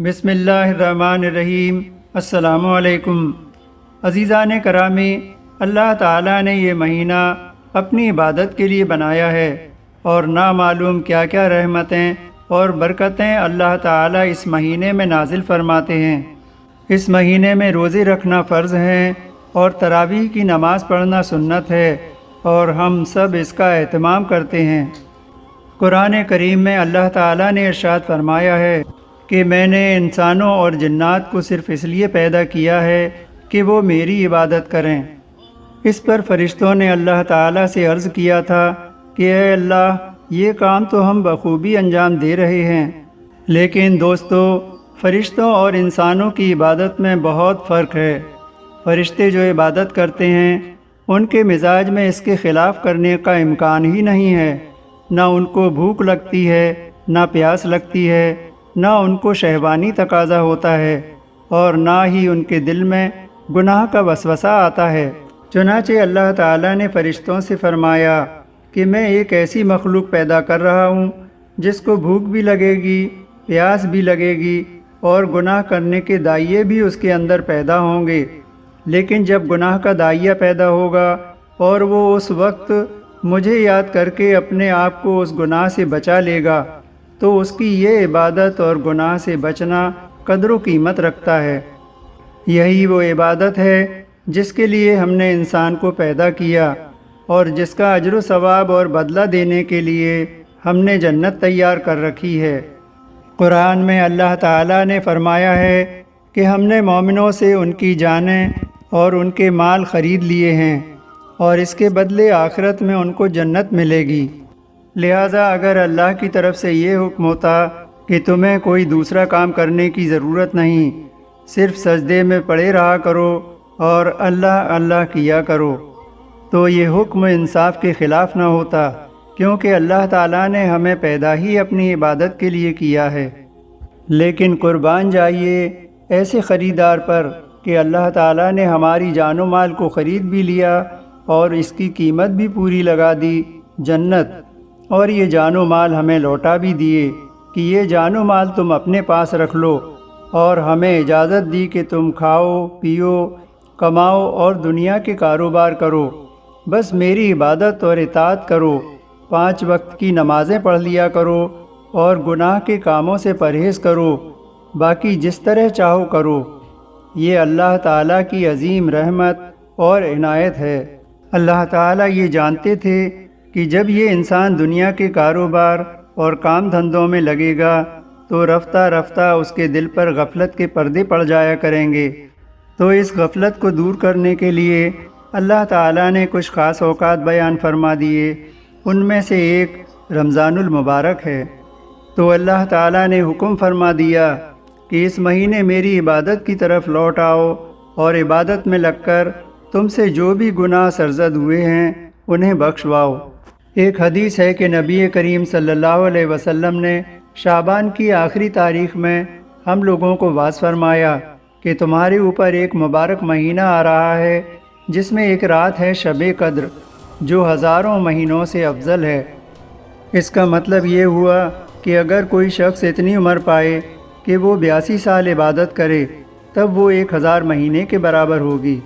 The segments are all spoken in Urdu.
بسم اللہ الرحمن الرحیم۔ السلام علیکم عزیزان کرامی، اللہ تعالیٰ نے یہ مہینہ اپنی عبادت کے لیے بنایا ہے، اور نامعلوم کیا کیا رحمتیں اور برکتیں اللہ تعالیٰ اس مہینے میں نازل فرماتے ہیں۔ اس مہینے میں روزے رکھنا فرض ہیں اور تراویح کی نماز پڑھنا سنت ہے، اور ہم سب اس کا اہتمام کرتے ہیں۔ قرآن کریم میں اللہ تعالیٰ نے ارشاد فرمایا ہے کہ میں نے انسانوں اور جنات کو صرف اس لیے پیدا کیا ہے کہ وہ میری عبادت کریں۔ اس پر فرشتوں نے اللہ تعالیٰ سے عرض کیا تھا کہ اے اللہ، یہ کام تو ہم بخوبی انجام دے رہے ہیں، لیکن دوستو، فرشتوں اور انسانوں کی عبادت میں بہت فرق ہے۔ فرشتے جو عبادت کرتے ہیں ان کے مزاج میں اس کے خلاف کرنے کا امکان ہی نہیں ہے۔ نہ ان کو بھوک لگتی ہے، نہ پیاس لگتی ہے، نہ ان کو شہوانی تقاضا ہوتا ہے، اور نہ ہی ان کے دل میں گناہ کا وسوسہ آتا ہے۔ چنانچہ اللہ تعالیٰ نے فرشتوں سے فرمایا کہ میں ایک ایسی مخلوق پیدا کر رہا ہوں جس کو بھوک بھی لگے گی، پیاس بھی لگے گی، اور گناہ کرنے کے دائیں بھی اس کے اندر پیدا ہوں گے۔ لیکن جب گناہ کا داعیہ پیدا ہوگا اور وہ اس وقت مجھے یاد کر کے اپنے آپ کو اس گناہ سے بچا لے گا، تو اس کی یہ عبادت اور گناہ سے بچنا قدر و قیمت رکھتا ہے۔ یہی وہ عبادت ہے جس کے لیے ہم نے انسان کو پیدا کیا، اور جس کا اجر و ثواب اور بدلہ دینے کے لیے ہم نے جنت تیار کر رکھی ہے۔ قرآن میں اللہ تعالیٰ نے فرمایا ہے کہ ہم نے مومنوں سے ان کی جانیں اور ان کے مال خرید لیے ہیں، اور اس کے بدلے آخرت میں ان کو جنت ملے گی۔ لہٰذا اگر اللہ کی طرف سے یہ حکم ہوتا کہ تمہیں کوئی دوسرا کام کرنے کی ضرورت نہیں، صرف سجدے میں پڑے رہا کرو اور اللہ اللہ کیا کرو، تو یہ حکم انصاف کے خلاف نہ ہوتا، کیونکہ اللہ تعالیٰ نے ہمیں پیدا ہی اپنی عبادت کے لیے کیا ہے۔ لیکن قربان جائیے ایسے خریدار پر کہ اللہ تعالیٰ نے ہماری جان و مال کو خرید بھی لیا اور اس کی قیمت بھی پوری لگا دی، جنت، اور یہ جان و مال ہمیں لوٹا بھی دیے کہ یہ جان و مال تم اپنے پاس رکھ لو، اور ہمیں اجازت دی کہ تم کھاؤ، پیو، کماؤ اور دنیا کے کاروبار کرو، بس میری عبادت اور اطاعت کرو، 5 وقت کی نمازیں پڑھ لیا کرو، اور گناہ کے کاموں سے پرہیز کرو، باقی جس طرح چاہو کرو۔ یہ اللہ تعالیٰ کی عظیم رحمت اور عنایت ہے۔ اللہ تعالیٰ یہ جانتے تھے کہ جب یہ انسان دنیا کے کاروبار اور کام دھندوں میں لگے گا تو رفتہ رفتہ اس کے دل پر غفلت کے پردے پڑ جایا کریں گے، تو اس غفلت کو دور کرنے کے لیے اللہ تعالیٰ نے کچھ خاص اوقات بیان فرما دیے۔ ان میں سے ایک رمضان المبارک ہے۔ تو اللہ تعالیٰ نے حکم فرما دیا کہ اس مہینے میری عبادت کی طرف لوٹ آؤ، اور عبادت میں لگ کر تم سے جو بھی گناہ سرزد ہوئے ہیں انہیں بخشواؤ۔ ایک حدیث ہے کہ نبی کریم صلی اللہ علیہ وسلم نے شعبان کی آخری تاریخ میں ہم لوگوں کو واعظ فرمایا کہ تمہارے اوپر ایک مبارک مہینہ آ رہا ہے جس میں ایک رات ہے شب قدر، جو ہزاروں مہینوں سے افضل ہے۔ اس کا مطلب یہ ہوا کہ اگر کوئی شخص اتنی عمر پائے کہ وہ 82 سال عبادت کرے تب وہ 1000 مہینے کے برابر ہوگی،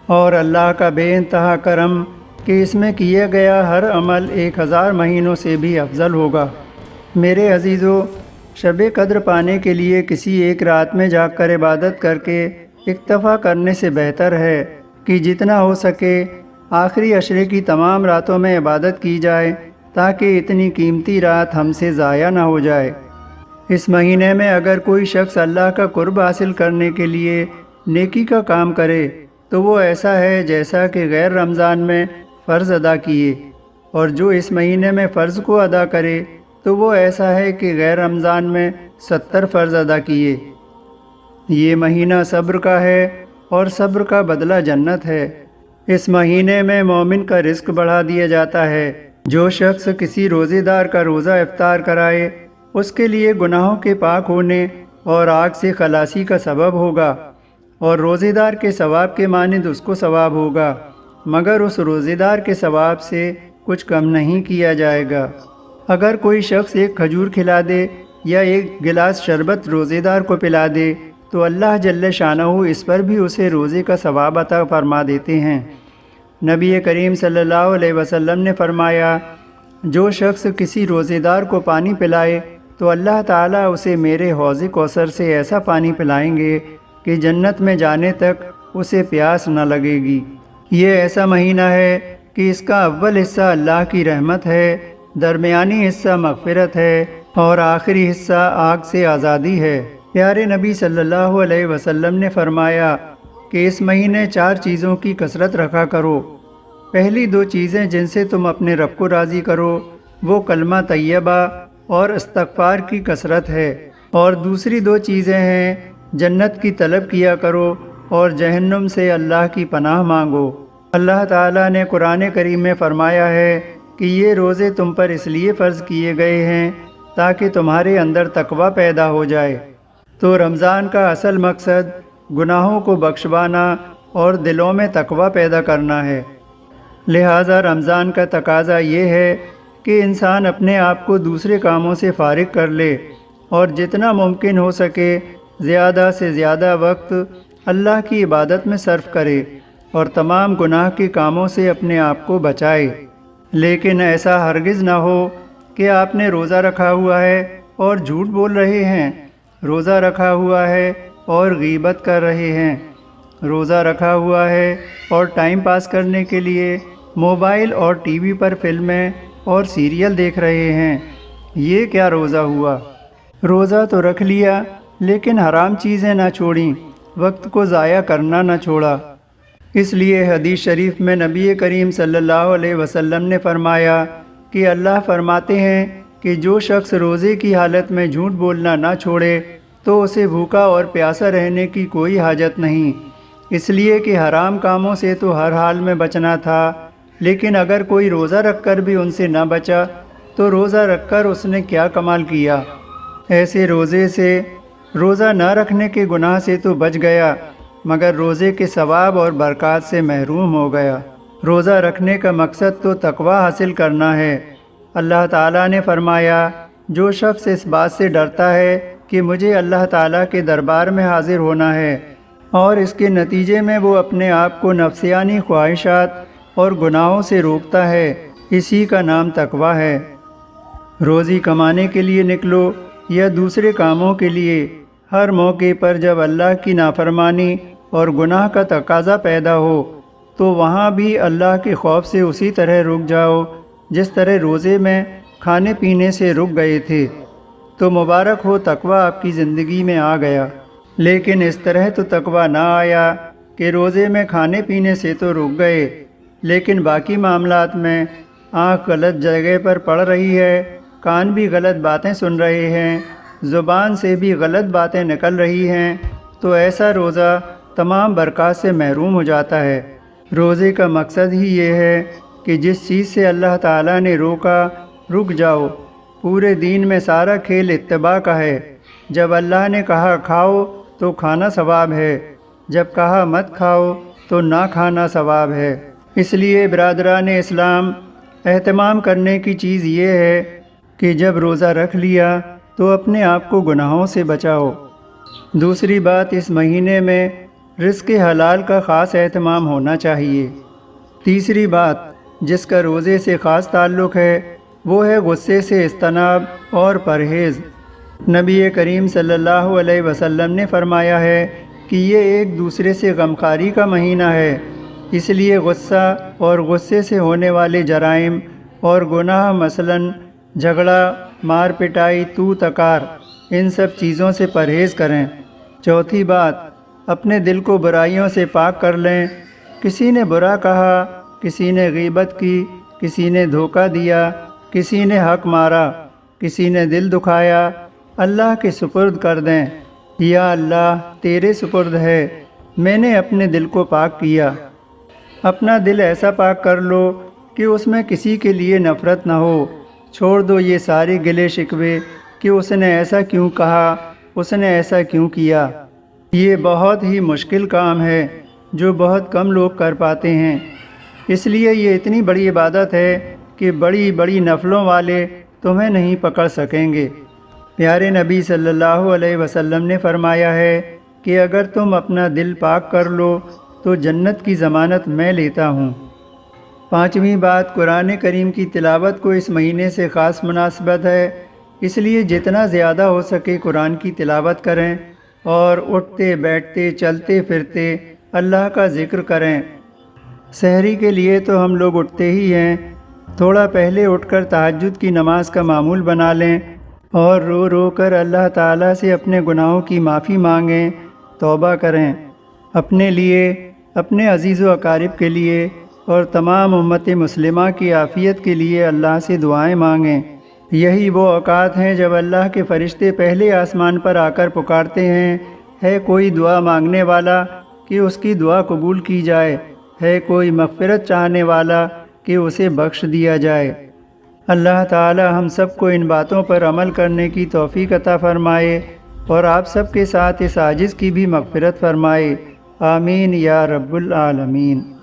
اور اللہ کا بے انتہا کرم کہ اس میں کیا گیا ہر عمل 1000 مہینوں سے بھی افضل ہوگا۔ میرے عزیزو، شب قدر پانے کے لیے کسی ایک رات میں جاگ کر عبادت کر کے اکتفا کرنے سے بہتر ہے کہ جتنا ہو سکے آخری عشرے کی تمام راتوں میں عبادت کی جائے، تاکہ اتنی قیمتی رات ہم سے ضائع نہ ہو جائے۔ اس مہینے میں اگر کوئی شخص اللہ کا قرب حاصل کرنے کے لیے نیکی کا کام کرے تو وہ ایسا ہے جیسا کہ غیر رمضان میں فرض ادا کیے، اور جو اس مہینے میں فرض کو ادا کرے تو وہ ایسا ہے کہ غیر رمضان میں 70 فرض ادا کیے۔ یہ مہینہ صبر کا ہے، اور صبر کا بدلہ جنت ہے۔ اس مہینے میں مومن کا رزق بڑھا دیا جاتا ہے۔ جو شخص کسی روزے دار کا روزہ افطار کرائے اس کے لیے گناہوں کے پاک ہونے اور آگ سے خلاصی کا سبب ہوگا، اور روزے دار کے ثواب کے مانند اس کو ثواب ہوگا، مگر اس روزے دار کے ثواب سے کچھ کم نہیں کیا جائے گا۔ اگر کوئی شخص ایک کھجور کھلا دے یا ایک گلاس شربت روزے دار کو پلا دے تو اللہ جل شانہ اس پر بھی اسے روزے کا ثواب عطا فرما دیتے ہیں۔ نبی کریم صلی اللہ علیہ وسلم نے فرمایا، جو شخص کسی روزے دار کو پانی پلائے تو اللہ تعالیٰ اسے میرے حوض کوثر سے ایسا پانی پلائیں گے کہ جنت میں جانے تک اسے پیاس نہ لگے گی۔ یہ ایسا مہینہ ہے کہ اس کا اول حصہ اللہ کی رحمت ہے، درمیانی حصہ مغفرت ہے اور آخری حصہ آگ سے آزادی ہے۔ پیارے نبی صلی اللہ علیہ وسلم نے فرمایا کہ اس مہینے 4 چیزوں کی کثرت رکھا کرو۔ پہلی 2 چیزیں جن سے تم اپنے رب کو راضی کرو وہ کلمہ طیبہ اور استغفار کی کثرت ہے، اور دوسری 2 چیزیں ہیں جنت کی طلب کیا کرو اور جہنم سے اللہ کی پناہ مانگو۔ اللہ تعالیٰ نے قرآن کریم میں فرمایا ہے کہ یہ روزے تم پر اس لیے فرض کیے گئے ہیں تاکہ تمہارے اندر تقوی پیدا ہو جائے۔ تو رمضان کا اصل مقصد گناہوں کو بخشوانا اور دلوں میں تقوی پیدا کرنا ہے۔ لہٰذا رمضان کا تقاضا یہ ہے کہ انسان اپنے آپ کو دوسرے کاموں سے فارغ کر لے اور جتنا ممکن ہو سکے زیادہ سے زیادہ وقت اللہ کی عبادت میں صرف کرے اور تمام گناہ کے کاموں سے اپنے آپ کو بچائے۔ لیکن ایسا ہرگز نہ ہو کہ آپ نے روزہ رکھا ہوا ہے اور جھوٹ بول رہے ہیں، روزہ رکھا ہوا ہے اور غیبت کر رہے ہیں، روزہ رکھا ہوا ہے اور ٹائم پاس کرنے کے لیے موبائل اور ٹی وی پر فلمیں اور سیریل دیکھ رہے ہیں۔ یہ کیا روزہ ہوا؟ روزہ تو رکھ لیا لیکن حرام چیزیں نہ چھوڑیں، وقت کو ضائع کرنا نہ چھوڑا۔ اس لیے حدیث شریف میں نبی کریم صلی اللہ علیہ وسلم نے فرمایا کہ اللہ فرماتے ہیں کہ جو شخص روزے کی حالت میں جھوٹ بولنا نہ چھوڑے تو اسے بھوکا اور پیاسا رہنے کی کوئی حاجت نہیں، اس لیے کہ حرام کاموں سے تو ہر حال میں بچنا تھا، لیکن اگر کوئی روزہ رکھ کر بھی ان سے نہ بچا تو روزہ رکھ کر اس نے کیا کمال کیا؟ ایسے روزے سے روزہ نہ رکھنے کے گناہ سے تو بچ گیا مگر روزے کے ثواب اور برکات سے محروم ہو گیا۔ روزہ رکھنے کا مقصد تو تقوی حاصل کرنا ہے۔ اللہ تعالیٰ نے فرمایا، جو شخص اس بات سے ڈرتا ہے کہ مجھے اللہ تعالیٰ کے دربار میں حاضر ہونا ہے اور اس کے نتیجے میں وہ اپنے آپ کو نفسیانی خواہشات اور گناہوں سے روکتا ہے، اسی کا نام تقوی ہے۔ روزی کمانے کے لیے نکلو یا دوسرے کاموں کے لیے، ہر موقع پر جب اللہ کی نافرمانی اور گناہ کا تقاضا پیدا ہو تو وہاں بھی اللہ کے خوف سے اسی طرح رک جاؤ جس طرح روزے میں کھانے پینے سے رک گئے تھے۔ تو مبارک ہو، تقوی آپ کی زندگی میں آ گیا۔ لیکن اس طرح تو تقوی نہ آیا کہ روزے میں کھانے پینے سے تو رک گئے لیکن باقی معاملات میں آنکھ غلط جگہ پر پڑ رہی ہے، کان بھی غلط باتیں سن رہے ہیں، زبان سے بھی غلط باتیں نکل رہی ہیں، تو ایسا روزہ تمام برکات سے محروم ہو جاتا ہے۔ روزے کا مقصد ہی یہ ہے کہ جس چیز سے اللہ تعالیٰ نے روکا رک جاؤ۔ پورے دین میں سارا کھیل اتباع کا ہے۔ جب اللہ نے کہا کھاؤ تو کھانا ثواب ہے، جب کہا مت کھاؤ تو نہ کھانا ثواب ہے۔ اس لیے برادران اسلام، اہتمام کرنے کی چیز یہ ہے کہ جب روزہ رکھ لیا تو اپنے آپ کو گناہوں سے بچاؤ۔ دوسری بات، اس مہینے میں رزق حلال کا خاص اہتمام ہونا چاہیے۔ تیسری بات جس کا روزے سے خاص تعلق ہے وہ ہے غصے سے اجتناب اور پرہیز۔ نبی کریم صلی اللہ علیہ وسلم نے فرمایا ہے کہ یہ ایک دوسرے سے غمخواری کا مہینہ ہے، اس لیے غصہ اور غصے سے ہونے والے جرائم اور گناہ مثلاً جھگڑا، مار پٹائی، تو تکار، ان سب چیزوں سے پرہیز کریں۔ چوتھی بات، اپنے دل کو برائیوں سے پاک کر لیں۔ کسی نے برا کہا، کسی نے غیبت کی، کسی نے دھوکہ دیا، کسی نے حق مارا، کسی نے دل دکھایا، اللہ کے سپرد کر دیں۔ یا اللہ، تیرے سپرد ہے، میں نے اپنے دل کو پاک کیا۔ اپنا دل ایسا پاک کر لو کہ اس میں کسی کے لیے نفرت نہ ہو۔ چھوڑ دو یہ سارے گلے شکوے کہ اس نے ایسا کیوں کہا، اس نے ایسا کیوں کیا۔ یہ بہت ہی مشکل کام ہے جو بہت کم لوگ کر پاتے ہیں، اس لیے یہ اتنی بڑی عبادت ہے کہ بڑی بڑی نفلوں والے تمہیں نہیں پکڑ سکیں گے۔ پیارے نبی صلی اللہ علیہ وسلم نے فرمایا ہے کہ اگر تم اپنا دل پاک کر لو تو جنت کی ضمانت میں لیتا ہوں۔ پانچویں بات، قرآن کریم کی تلاوت کو اس مہینے سے خاص مناسبت ہے، اس لیے جتنا زیادہ ہو سکے قرآن کی تلاوت کریں اور اٹھتے بیٹھتے چلتے پھرتے اللہ کا ذکر کریں۔ سحری کے لیے تو ہم لوگ اٹھتے ہی ہیں، تھوڑا پہلے اٹھ کر تہجد کی نماز کا معمول بنا لیں اور رو رو کر اللہ تعالیٰ سے اپنے گناہوں کی معافی مانگیں، توبہ کریں۔ اپنے لیے، اپنے عزیز و اقارب کے لیے اور تمام امت مسلمہ کی عافیت کے لیے اللہ سے دعائیں مانگیں۔ یہی وہ اوقات ہیں جب اللہ کے فرشتے پہلے آسمان پر آ کر پکارتے ہیں، ہے کوئی دعا مانگنے والا کہ اس کی دعا قبول کی جائے، ہے کوئی مغفرت چاہنے والا کہ اسے بخش دیا جائے۔ اللہ تعالی ہم سب کو ان باتوں پر عمل کرنے کی توفیق عطا فرمائے اور آپ سب کے ساتھ اس عاجز کی بھی مغفرت فرمائے، آمین یا رب العالمین۔